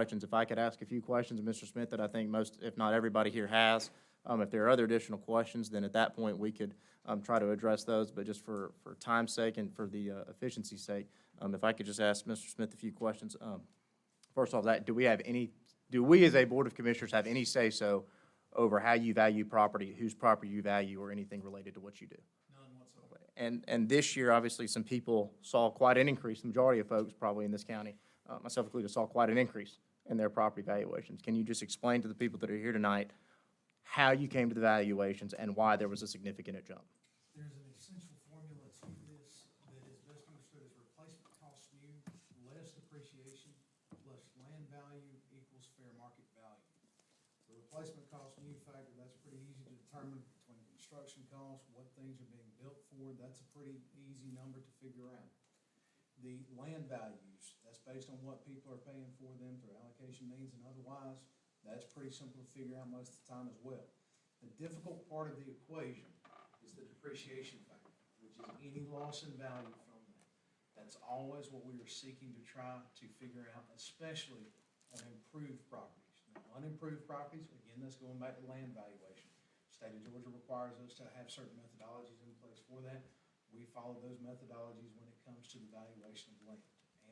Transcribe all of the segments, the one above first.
questions. If I could ask a few questions, Mr. Smith, that I think most, if not everybody here has. If there are other additional questions, then at that point, we could try to address those. But just for time's sake and for the efficiency's sake, if I could just ask Mr. Smith a few questions. First off, do we as a Board of Commissioners have any say-so over how you value property, whose property you value, or anything related to what you do? None whatsoever. And this year, obviously, some people saw quite an increase. The majority of folks probably in this county, myself included, saw quite an increase in their property valuations. Can you just explain to the people that are here tonight how you came to the valuations and why there was a significant jump? There's an essential formula to this that is best understood as replacement cost new less depreciation plus land value equals fair market value. The replacement cost new factor, that's pretty easy to determine between construction costs, what things are being built for. That's a pretty easy number to figure out. The land values, that's based on what people are paying for them through allocation means and otherwise. That's pretty simple to figure out most of the time as well. The difficult part of the equation is the depreciation factor, which is any loss in value from that. That's always what we are seeking to try to figure out, especially on improved properties. Now, unimproved properties, again, that's going back to land valuation. State of Georgia requires us to have certain methodologies in place for that. We follow those methodologies when it comes to the valuation of land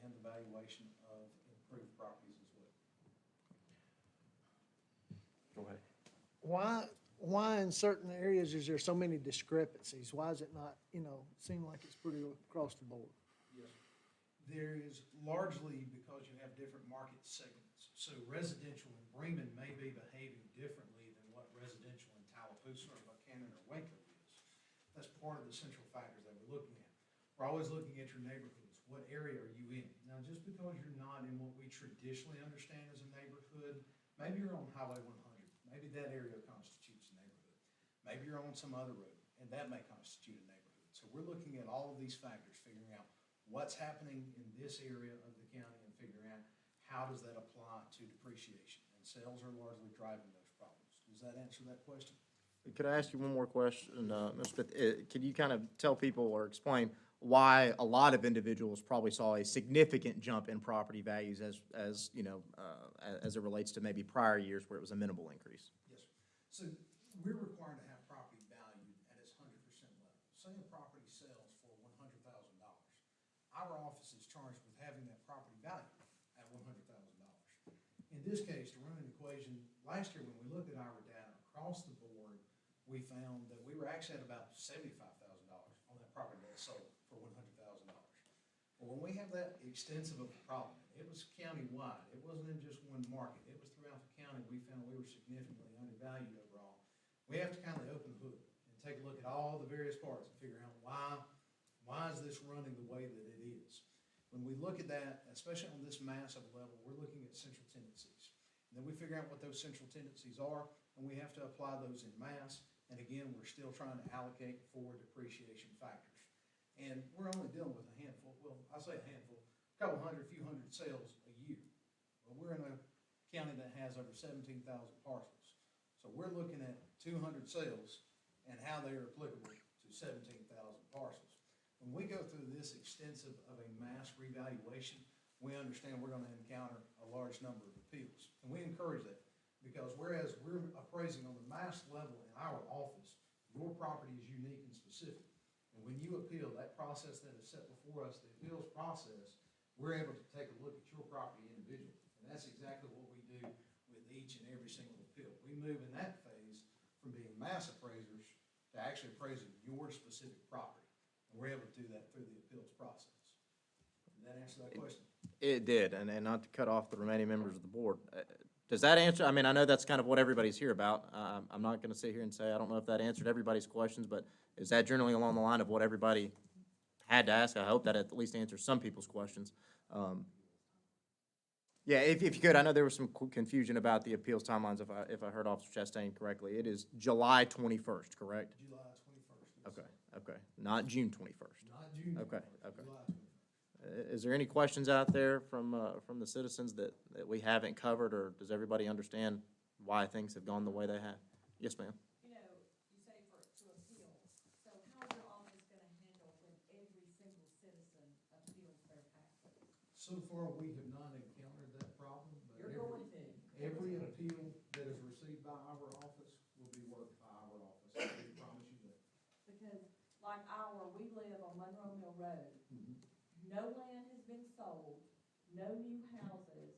and the valuation of improved properties as well. Go ahead. Why in certain areas is there so many discrepancies? Why is it not, seem like it's pretty across the board? Yes. There is largely because you have different market segments. So residential in Bremen may be behaving differently than what residential in Tallapoosa or Buchanan or Waco is. That's part of the central factors that we're looking at. We're always looking at your neighborhoods. What area are you in? Now, just because you're not in what we traditionally understand as a neighborhood, maybe you're on Highway 100. Maybe that area constitutes a neighborhood. Maybe you're on some other road, and that may constitute a neighborhood. So we're looking at all of these factors, figuring out what's happening in this area of the county and figuring out how does that apply to depreciation. And sales are largely driving those problems. Does that answer that question? Could I ask you one more question, Mr. Smith? Can you kind of tell people or explain why a lot of individuals probably saw a significant jump in property values as it relates to maybe prior years where it was a minimal increase? Yes, sir. So we're required to have property valued at its 100% level. Say a property sells for $100,000. Our office is charged with having that property valued at $100,000. In this case, to run an equation, last year when we looked at our data across the board, we found that we were actually at about $75,000 on that property that sold for $100,000. Well, when we have that extensive of a problem, it was county-wide. It wasn't in just one market. It was throughout the county. We found we were significantly undervalued overall. We have to kind of open the hood and take a look at all the various parts and figure out why is this running the way that it is. When we look at that, especially on this massive level, we're looking at central tendencies. And then we figure out what those central tendencies are, and we have to apply those in mass. And again, we're still trying to allocate for depreciation factors. And we're only dealing with a handful, well, I say a handful, a couple hundred, few hundred sales a year. Well, we're in a county that has over 17,000 parcels. So we're looking at 200 sales and how they are applicable to 17,000 parcels. When we go through this extensive of a mass revaluation, we understand we're going to encounter a large number of appeals. And we encourage that because whereas we're appraising on the mass level in our office, your property is unique and specific. And when you appeal, that process that is set before us, the appeals process, we're able to take a look at your property individually. And that's exactly what we do with each and every single appeal. We move in that phase from being mass appraisers to actually appraising your specific property. And we're able to do that through the appeals process. Did that answer that question? It did, and not to cut off the remaining members of the board. Does that answer, I mean, I know that's kind of what everybody's here about. I'm not going to sit here and say I don't know if that answered everybody's questions, but is that generally along the line of what everybody had to ask? I hope that at least answers some people's questions. Yeah, if you could, I know there was some confusion about the appeals timelines, if I heard Officer Chastain correctly. It is July 21st, correct? July 21st. Yes, Okay, okay, not June 21st. Not June. Okay, okay. July 21st. Is there any questions out there from the citizens that we haven't covered, or does everybody understand why things have gone the way they have? Yes, ma'am. You say to appeal, so how is your office going to handle when every single citizen appeals their taxes? So far, we have not encountered that problem, but You're we live on Monroe Mill Road. No land has been sold, no new houses,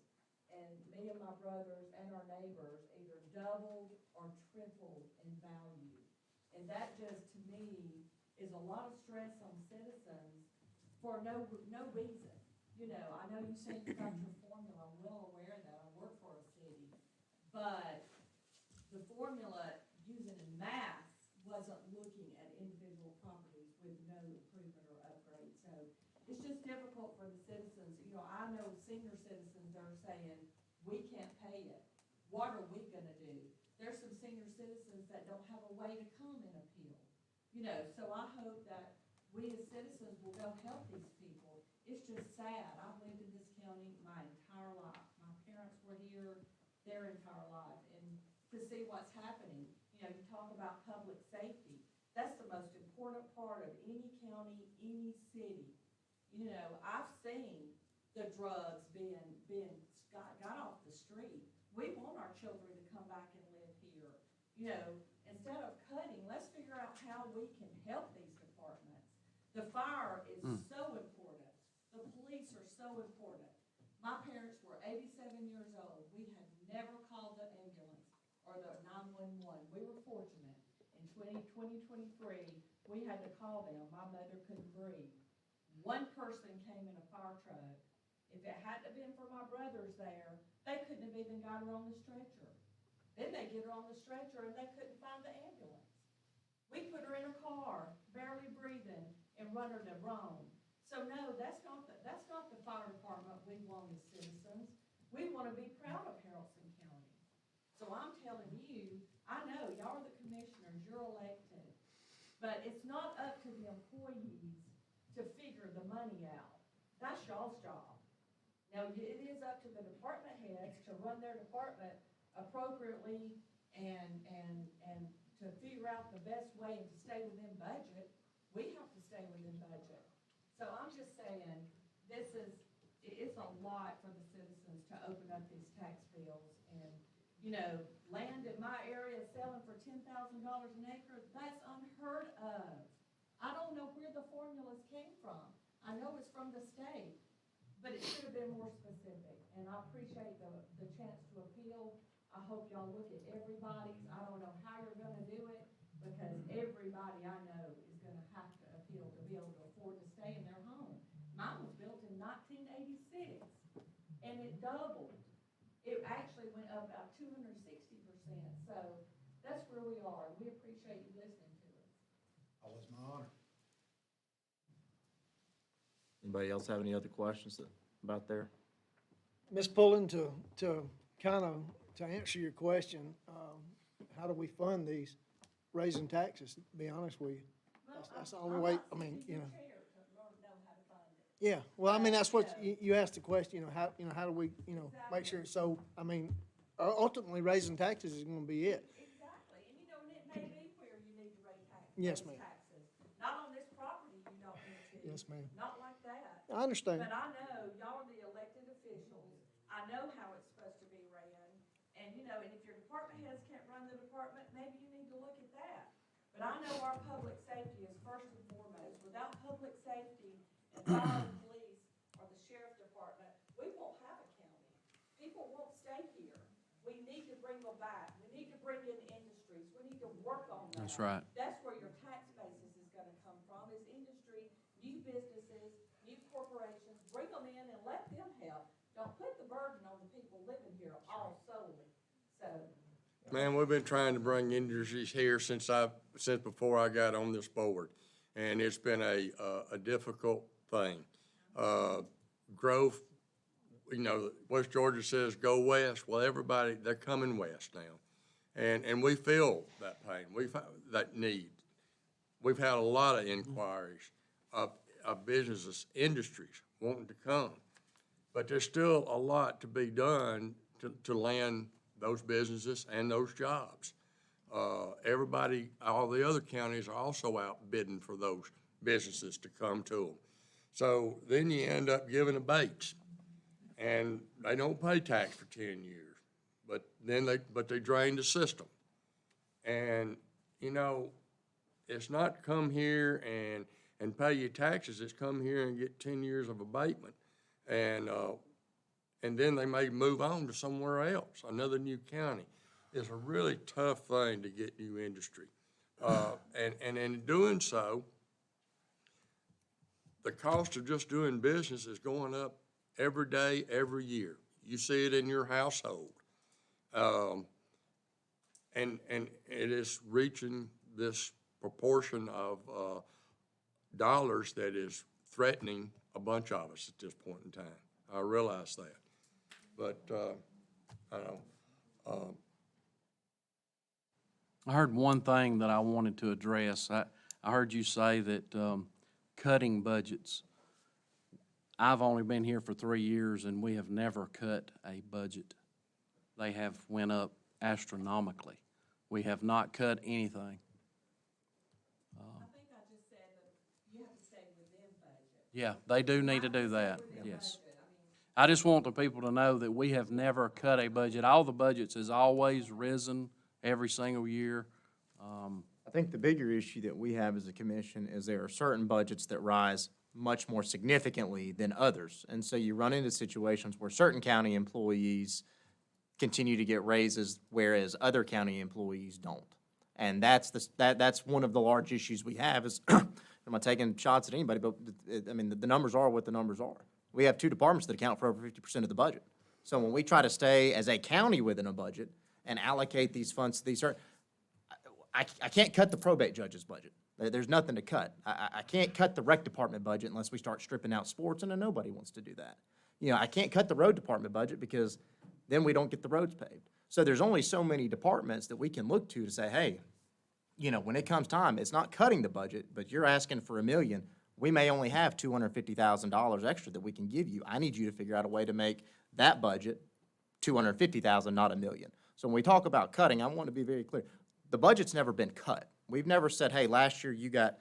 and me and my brothers and our neighbors either doubled or tripled in value. And that just, to me, is a lot of stress on citizens for no reason. You know, I know you said you got your formula, I'm well aware of that, I work for a city. But the formula using in math wasn't looking at individual properties with no improvement or upgrade. So it's just difficult for the citizens. You know, I know senior citizens are saying, we can't pay it. What are we gonna do? There's some senior citizens that don't have a way to come and appeal. You know, so I hope that we as citizens will go help these people. It's just sad. I've lived in this county my entire life. My parents were here their entire life, and to see what's happening, you know, you talk about public safety. That's the most important part of any county, any city. You know, I've seen the drugs got off the street. We want our children to come back and live here. You know, instead of cutting, let's figure out how we can help these departments. The fire is so important. The police are so important. My parents were 87 years old. We had never called the ambulance or the 911. We were fortunate. In 2023, we had to call them. My mother couldn't breathe. One person came in a fire truck. If it hadn't been for my brothers there, they couldn't have even got her on the stretcher. Then they get her on the stretcher and they couldn't find the ambulance. We put her in a car, barely breathing, and run her to Rome. So no, that's not the fire department we want as citizens. We want to be proud of Haralson County. So I'm telling you, I know y'all are the commissioners, you're elected, but it's not up to the employees to figure the money out. That's y'all's job. Now, it is up to the department heads to run their department appropriately and to figure out the best way and to stay within budget. We have to stay within budget. So I'm just saying, it's a lot for the citizens to open up these tax bills. And, you know, land in my area selling for $10,000 an acre, that's unheard of. I don't know where the formulas came from. I know it's from the state, but it should have been more specific. And I appreciate the chance to appeal. I hope y'all look at everybody's. I don't know how you're gonna do it, because everybody I know is gonna have to appeal to be able to afford to stay in their home. Mine was built in 1986, and it doubled. It actually went up about 260%. So that's where we are. We appreciate you listening to us. Always my honor. Anybody else have any other questions about there? Ms. Pullen, to answer your question, how do we fund these raising taxes, to be honest with you? That's the only way, I mean, you know. Yeah, well, I mean, that's what, you asked the question, how do we, make sure, so, I mean, ultimately, raising taxes is gonna be it. Exactly, and and it may be where you need to raise taxes. Yes, ma'am. Not on this property, you don't need to. Yes, ma'am. Not like that. I understand. But I know, y'all are the elected officials, I know how it's supposed to be ran, and and if your department heads can't run the department, maybe you need to look at that. But I know our public safety is first and foremost. Without public safety and fire and police or the sheriff department, we won't have a county. People won't stay here. We need to bring them back. We need to bring in industries. We need to work on that. That's right. That's where your tax basis is gonna come from, is industry, new businesses, new corporations. Bring them in and let them help. Don't put the burden on the people living here all solely. So, Man, we've been trying to bring industries here since before I got on this board, and it's been a difficult thing. Growth, West Georgia says go west. Well, everybody, they're coming west now, and we feel that pain. We've that need. We've had a lot of inquiries of businesses, industries wanting to come, but there's still a lot to be done to land those businesses and those jobs. Everybody, all the other counties are also out bidding for those businesses to come to them. So then you end up giving a bait, and they don't pay tax for 10 years, but they drain the system. And, it's not come here and pay your taxes, it's come here and get 10 years of abatement. And then they may move on to somewhere else, another new county. It's a really tough thing to get new industry. And in doing so, the cost of just doing business is going up every day, every year. You see it in your household. And it is reaching this proportion of dollars that is threatening a bunch of us at this point in time. I realize that. But, I don't know, I heard one thing that I wanted to address. I heard you say that cutting budgets. I've only been here for 3 years, and we have never cut a budget. They have went up astronomically. We have not cut anything. I think I just said that you have to stay within budget. Yeah, they do need to do that, Within yes. budget. I mean, I just want the people to know that we have never cut a budget. All the budgets has always risen every single year. I think the bigger issue that we have as a commission is there are certain budgets that rise much more significantly than others. And so you run into situations where certain county employees continue to get raises, whereas other county employees don't. And that's one of the large issues we have is, I'm not taking shots at anybody, but, I mean, the numbers are what the numbers are. We have 2 departments that account for over 50% of the budget. So when we try to stay as a county within a budget and allocate these funds to these certain, I can't cut the probate judge's budget. There's nothing to cut. I can't cut the rec department budget unless we start stripping out sports, and nobody wants to do that. You know, I can't cut the road department budget because then we don't get the roads paved. So there's only so many departments that we can look to say, hey, you know, when it comes time, it's not cutting the budget, but you're asking for $1 million. We may only have $250,000 extra that we can give you. I need you to figure out a way to make that budget $250,000, not $1 million. So when we talk about cutting, I want to be very clear. The budget's never been cut. We've never said, hey, last year you got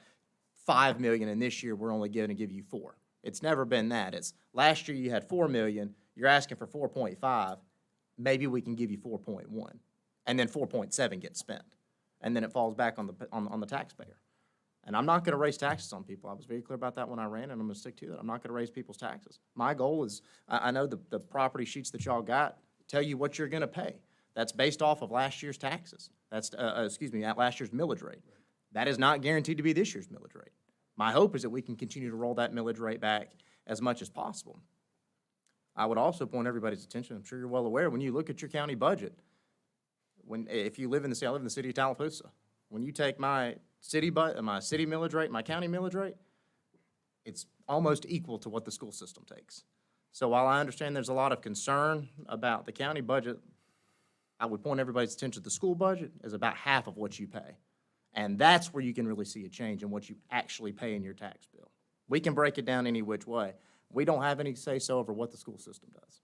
$5 million and this year we're only going to give you $4 million. It's never been that. It's last year you had $4 million, you're asking for 4.5, maybe we can give you 4.1, and then 4.7 gets spent. And then it falls back on the taxpayer. And I'm not going to raise taxes on people. I was very clear about that when I ran, and I'm going to stick to that. I'm not going to raise people's taxes. My goal is, I know the property sheets that y'all got tell you what you're going to pay. That's based off of last year's taxes. That's, last year's millage rate. That is not guaranteed to be this year's millage rate. My hope is that we can continue to roll that millage rate back as much as possible. I would also point everybody's attention, I'm sure you're well aware, when you look at your county budget, if you live in the city, I live in the city of Tallapoosa. When you take my city millage rate, my county millage rate, it's almost equal to what the school system takes. So while I understand there's a lot of concern about the county budget, I would point everybody's attention to the school budget is about half of what you pay. And that's where you can really see a change in what you actually pay in your tax bill. We can break it down any which way. We don't have any say-so over what the school system does.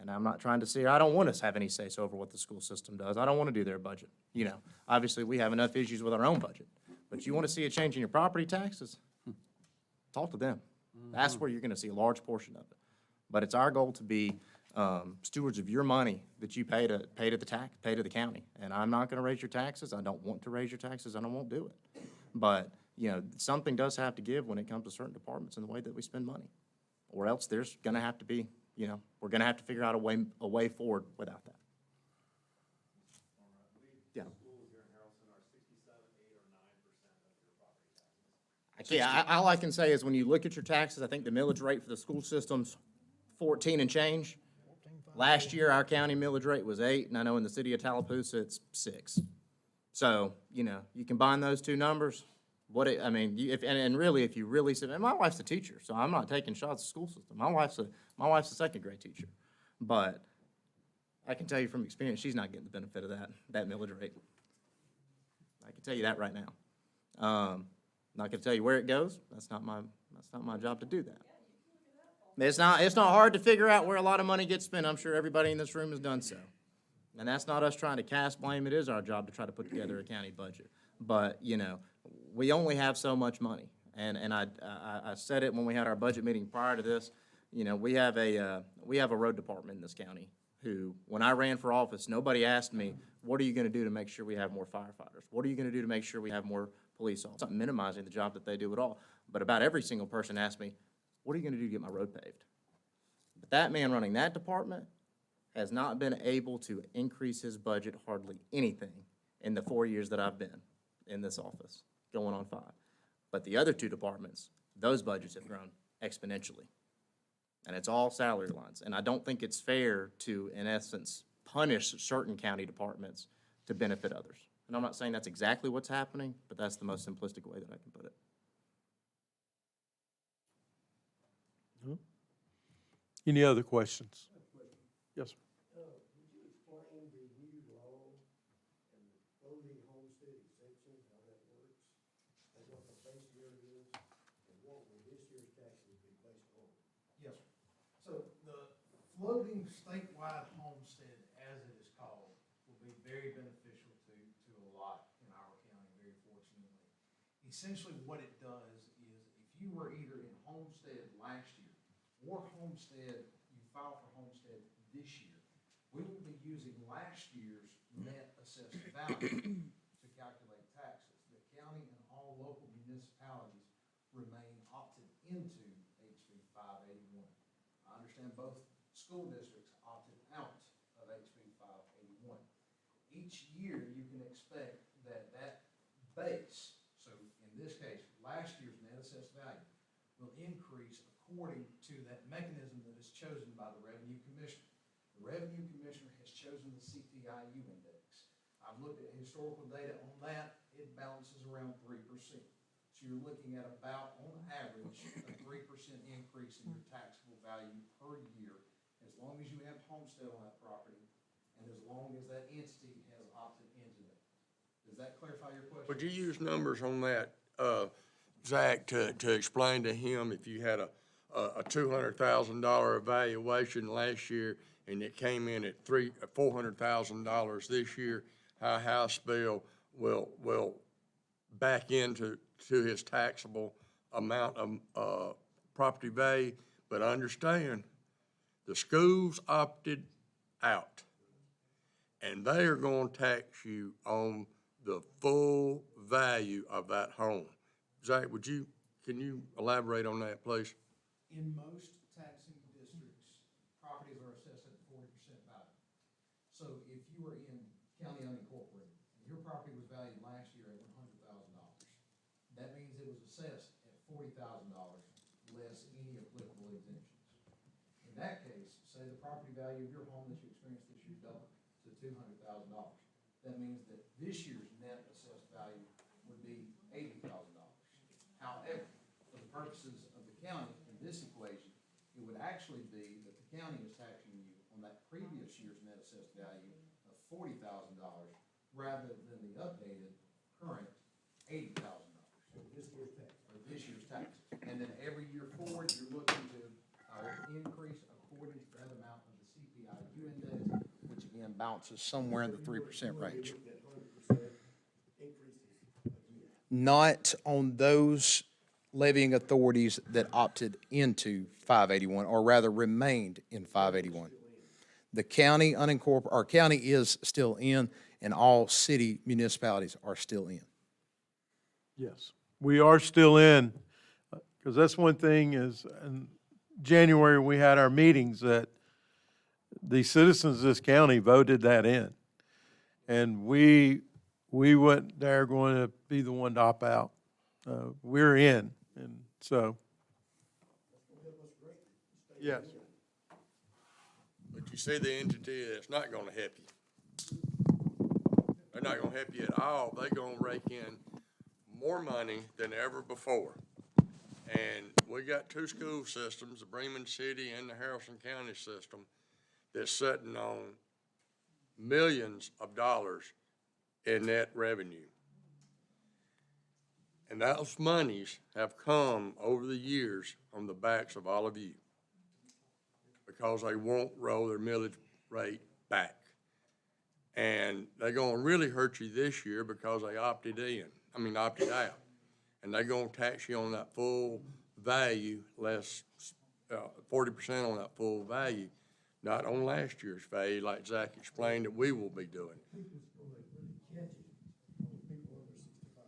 And I'm not trying to say, I don't want us to have any say-so over what the school system does. I don't want to do their budget. You know, obviously, we have enough issues with our own budget. But you want to see a change in your property taxes? Talk to them. That's where you're going to see a large portion of it. But it's our goal to be stewards of your money that you pay to the county. And I'm not going to raise your taxes. I don't want to raise your taxes, and I won't do it. But, you know, something does have to give when it comes to certain departments in the way that we spend money. Or else there's going to have to be, you know, we're going to have to figure out a way forward without that. Yeah. Schools here in Haralson are 67, 8, or 9% of your property taxes. Yeah, all I can say is when you look at your taxes, I think the millage rate for the school system's 14 and change. Last year, our county millage rate was 8, and I know in the city of Tallapoosa, it's 6. So, you know, you combine those two numbers, and really, if you really said, and my wife's a teacher, so I'm not taking shots at the school system. My wife's a second grade teacher. But I can tell you from experience, she's not getting the benefit of that millage rate. I can tell you that right now. Not gonna tell you where it goes. That's not my job to do that. It's not hard to figure out where a lot of money gets spent. I'm sure everybody in this room has done so. And that's not us trying to cast blame. It is our job to try to put together a county budget. But, you know, we only have so much money. And I said it when we had our budget meeting prior to this. You know, we have a road department in this county who, when I ran for office, nobody asked me, what are you gonna do to make sure we have more firefighters? What are you gonna do to make sure we have more police officers. I'm not minimizing the job that they do at all, but about every single person asks me, what are you gonna do to get my road paved? But that man running that department has not been able to increase his budget hardly anything in the 4 years that I've been in this office, going on 5. But the other 2 departments, those budgets have grown exponentially. And it's all salary lines. And I don't think it's fair to, in essence, punish certain county departments to benefit others. And I'm not saying that's exactly what's happening, but that's the most simplistic way that I can put it. Any other questions? Yes, sir. Would you explain the new law and the floating homestead exemption, how that works? And what the base year is, and what will this year's taxes be based on? Yes, sir. So the floating statewide homestead, as it is called, will be very beneficial to a lot in our county, very fortunately. Essentially, what it does is if you were either in homestead last year or homestead, you file for homestead this year, we will be using last year's net assessed value to calculate taxes. The county and all local municipalities remain opted into HB 581. I understand both school districts opted out of HB 581. Each year, you can expect that base, so in this case, last year's net assessed value, will increase according to that mechanism that is chosen by the Revenue Commissioner. The Revenue Commissioner has chosen the CPIU index. I've looked at historical data on that. It balances around 3%. So you're looking at about, on average, a 3% increase in your taxable value per year, as long as you have homestead on that property, and as long as that entity has opted into that. Does that clarify your question? Would you use numbers on that, Zach, to explain to him if you had a $200,000 evaluation last year and it came in at $400,000 this year, how House bill will back into his taxable amount of property value? But understand, the schools opted out, and they are going to tax you on the full value of that home. Zach, can you elaborate on that, please? In most taxing districts, properties are assessed at 40% value. So if you were in county unincorporated, and your property was valued last year at $100,000, that means it was assessed at $40,000 less any applicable exemptions. In that case, say the property value of your home that you experienced this year doubled to $200,000. That means that this year's net assessed value would be $80,000. However, for the purposes of the county in this equation, it would actually be that the county is taxing you on that previous year's net assessed value of $40,000 rather than the updated current $80,000. This year's tax. For this year's taxes. And then every year forward, you're looking to increase according to that amount of the CPIU index, which again bounces somewhere in the 3% range. That 100% increases a year. Not on those levying authorities that opted into 581, or rather remained in 581. The county our county is still in, and all city municipalities are still in. Yes, we are still in, because that's one thing is, in January, we had our meetings that the citizens of this county voted that in. And we went there going to be the one to opt out. We're in, and so. Yes. But you see the entity that's not gonna help you. They're not gonna help you at all. They're gonna rake in more money than ever before. And we got 2 school systems, the Bremen City and the Haralson County system, that's sitting on millions of dollars in net revenue. And those monies have come over the years on the backs of all of you, because they won't roll their millage rate back. And they're gonna really hurt you this year because they opted out. And they're gonna tax you on that full value, less 40% on that full value, not on last year's value, like Zach explained that we will be doing. People's gonna really catch it on people under 65.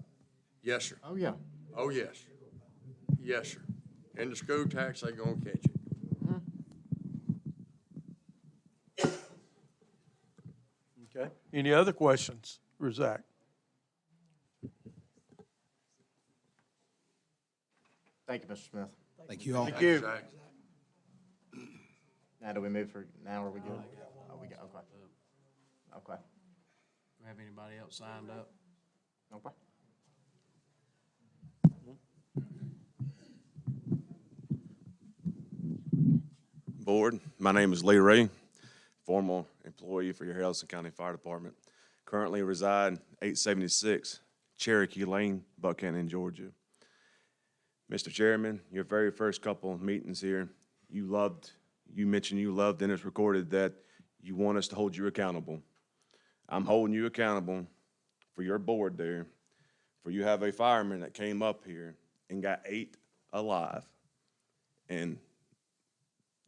Yes, sir. Oh, yeah. Oh, yes. Yes, sir. And the school tax, they gonna catch it. Okay. Any other questions for Zach? Thank you, Mr. Smith. Thank you all. Thank you. Zach. Now, do we move for, now are we good? Oh, we got, okay. Okay, Do we have anybody else signed up? okay. Board, my name is Lee Ray, former employee for your Haralson County Fire Department. Currently reside 876 Cherokee Lane, Buchanan, Georgia. Mr. Chairman, your very first couple of meetings here, you mentioned you loved, and it's recorded that you want us to hold you accountable. I'm holding you accountable for your board there, for you have a fireman that came up here and got 8 alive. And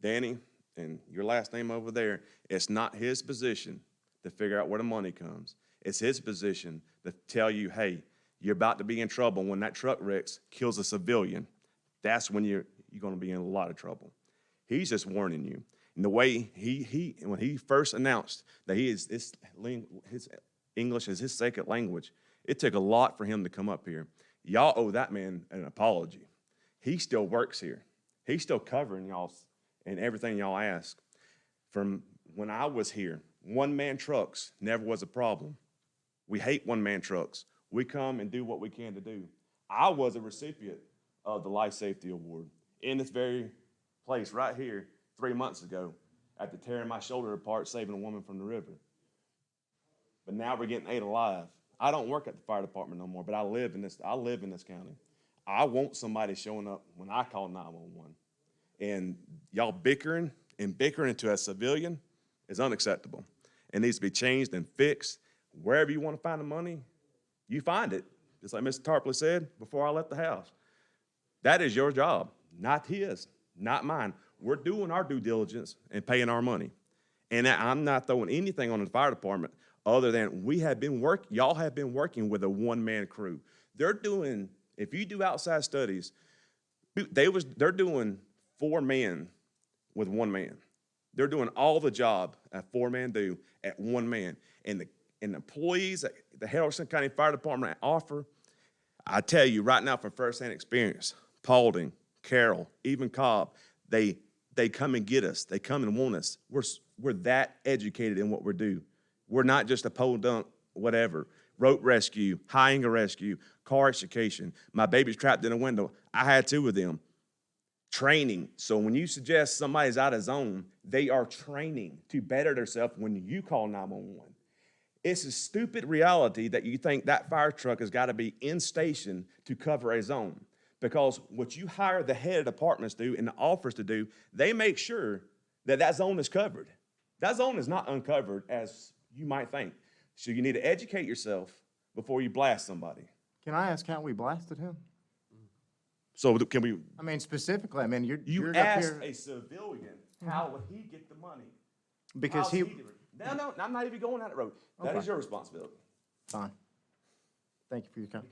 Danny, and your last name over there, it's not his position to figure out where the money comes. It's his position to tell you, hey, you're about to be in trouble. When that truck wrecks, kills a civilian, that's when you're going to be in a lot of trouble. He's just warning you. And the way when he first announced that his English is his second language, it took a lot for him to come up here. Y'all owe that man an apology. He still works here. He's still covering y'all and everything y'all ask. From when I was here, one-man trucks never was a problem. We hate one-man trucks. We come and do what we can to do. I was a recipient of the Life Safety Award in this very place right here 3 months ago after tearing my shoulder apart saving a woman from the river. But now we're getting 8 alive. I don't work at the fire department no more, but I live in this county. I want somebody showing up when I call 911. And y'all bickering to a civilian is unacceptable. It needs to be changed and fixed. Wherever you want to find the money, you find it. Just like Mr. Tarpley said before I left the house. That is your job, not his, not mine. We're doing our due diligence and paying our money. And I'm not throwing anything on the fire department other than y'all have been working with a one-man crew. They're doing, if you do outside studies, they're doing 4 men with 1 man. They're doing all the job a 4-man do at 1 man. And the employees that the Haralson County Fire Department offer, I tell you right now from firsthand experience, Paulding, Carroll, even Cobb, they come and get us. They come and want us. We're that educated in what we do. We're not just a pole dunk, whatever. Rope rescue, high angle rescue, car extrication. My baby's trapped in a window. I had 2 of them. Training. So when you suggest somebody's out of zone, they are training to better themselves when you call 911. It's a stupid reality that you think that fire truck has got to be in station to cover a zone. Because what you hire the head of departments to do and the officers to do, they make sure that that zone is covered. That zone is not uncovered as you might think. So you need to educate yourself before you blast somebody. Can I ask how we blasted him? So can we? I mean, specifically, I mean, you're You up asked here a civilian, how would he get the money? because How's he, do it? No, I'm not even going that road. That Okay. is your responsibility. fine. Thank you for your comment.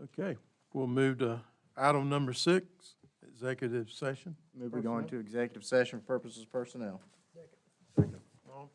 Okay, we'll move to item number 6, executive session. Move we go into executive session for purposes of personnel. All